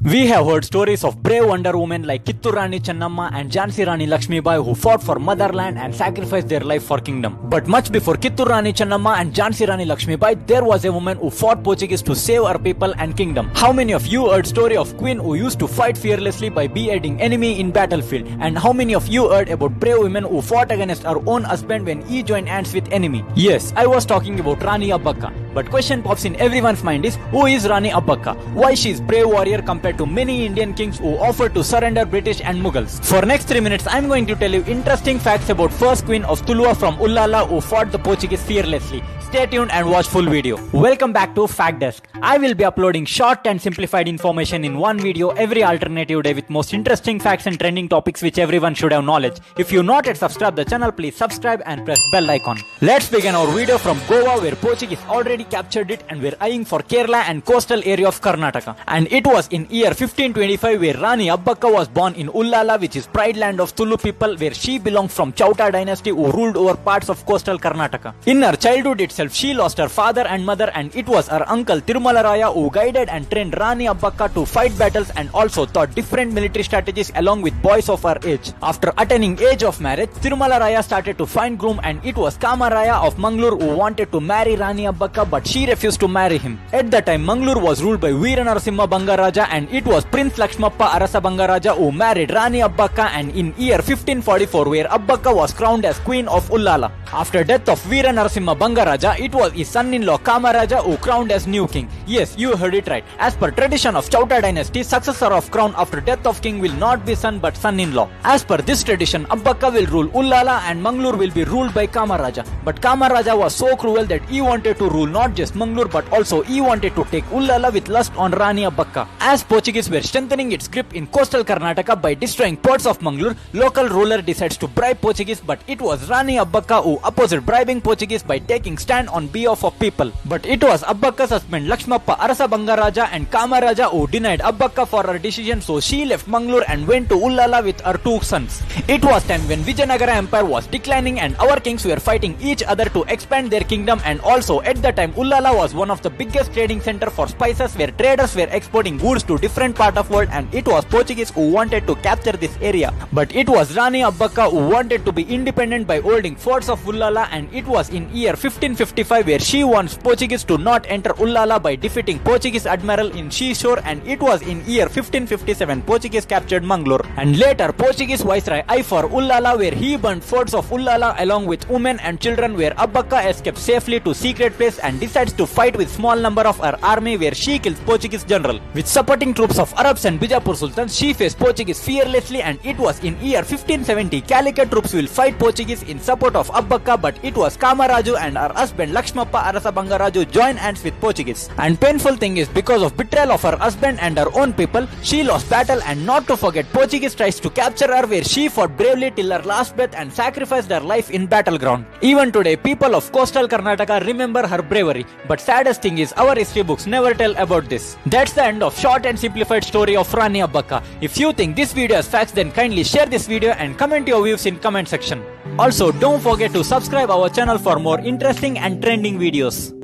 We have heard stories of brave wonder women like Kittur Rani Channamma and Jhansi Rani Lakshmibai who fought for motherland and sacrificed their life for kingdom. But much before Kittur Rani Channamma and Jhansi Rani Lakshmibai, there was a woman who fought Portuguese to save her people and kingdom. How many of you heard story of queen who used to fight fearlessly by beheading enemy in battlefield? And how many of you heard about brave women who fought against her own husband when he joined hands with enemy? Yes, I was talking about Rani Abbakka. But question pops in everyone's mind is, who is Rani Abbakka? Why she is brave warrior compared to many Indian kings who offered to surrender British and Mughals? For next 3 minutes, I'm going to tell you interesting facts about first queen of Tulua from Ullala who fought the Portuguese fearlessly. Stay tuned and watch full video. Welcome back to Fact Desk. I will be uploading short and simplified information in one video every alternative day with most interesting facts and trending topics which everyone should have knowledge. If you not yet subscribe the channel, please subscribe and press bell icon. Let's begin our video from Goa where Portuguese already captured it and were eyeing for Kerala and coastal area of Karnataka. And it was in year 1525 where Rani Abbakka was born in Ullala, which is pride land of Tulu people, where she belonged from Chauta dynasty who ruled over parts of coastal Karnataka. In her childhood itself, she lost her father and mother, and it was her uncle Tirumala Raya who guided and trained Rani Abbakka to fight battles and also taught different military strategies along with boys of her age. After attaining age of marriage, Tirumala Raya started to find groom, and it was Kama Raya of Mangalore who wanted to marry Rani Abbakka, but she refused to marry him. At the time, Mangalore was ruled by Veera Narasimha Bangaraja, and it was Prince Lakshmappa Arasa Bangaraja who married Rani Abbakka, and in year 1544 where Abbakka was crowned as queen of Ullala. After death of Veera Narasimha Bangaraja, it was his son-in-law Kamaraja who crowned as new king. Yes, you heard it right. As per tradition of Chauta dynasty, successor of crown after death of king will not be son but son-in-law. As per this tradition, Abbakka will rule Ullala and Mangalore will be ruled by Kamaraja. But Kamaraja was so cruel that he wanted to rule not just Mangalore but also he wanted to take Ullala with lust on Rani Abbakka. As Portuguese were strengthening its grip in coastal Karnataka by destroying ports of Mangalore, local ruler decides to bribe Portuguese, but it was Rani Abbakka who opposed bribing Portuguese by taking stand on behalf of people. But it was Abbakka's husband Lakshmappa Arasa Bangaraja and Kamaraja who denied Abbakka for her decision, so she left Mangalore and went to Ullala with her 2 sons. It was time when Vijayanagara Empire was declining and our kings were fighting each other to expand their kingdom, and also at the time Ullala was one of the biggest trading center for spices where traders were exporting goods to different part of world, and it was Portuguese who wanted to capture this area. But it was Rani Abbakka who wanted to be independent by holding forts of Ullala, and it was in year 1555 where she wants Portuguese to not enter Ullala by defeating Portuguese admiral in seashore, and it was in year 1557 Portuguese captured Mangalore, and later Portuguese viceroy I for Ullala where he burned forts of Ullala along with women and children, where Abbakka escaped safely to secret place and decides to fight with small number of her army where she kills Portuguese general. With supporting troops of Arabs and Bijapur Sultans, she faced Portuguese fearlessly, and it was in year 1570 Calicut troops will fight Portuguese in support of Abbakka, but it was Kamaraju and her husband Lakshmappa Arasa Bangaraju joined hands with Portuguese. And painful thing is, because of betrayal of her husband and her own people, she lost battle, and not to forget Portuguese tries to capture her where she fought bravely till her last breath and sacrificed her life in battleground. Even today, people of coastal Karnataka remember her bravery, but saddest thing is our history books never tell about this. That's the end of short and simplified story of Rani Abbakka. If you think this video has facts, then kindly share this video and comment your views in comment section. Also, don't forget to subscribe our channel for more interesting and trending videos.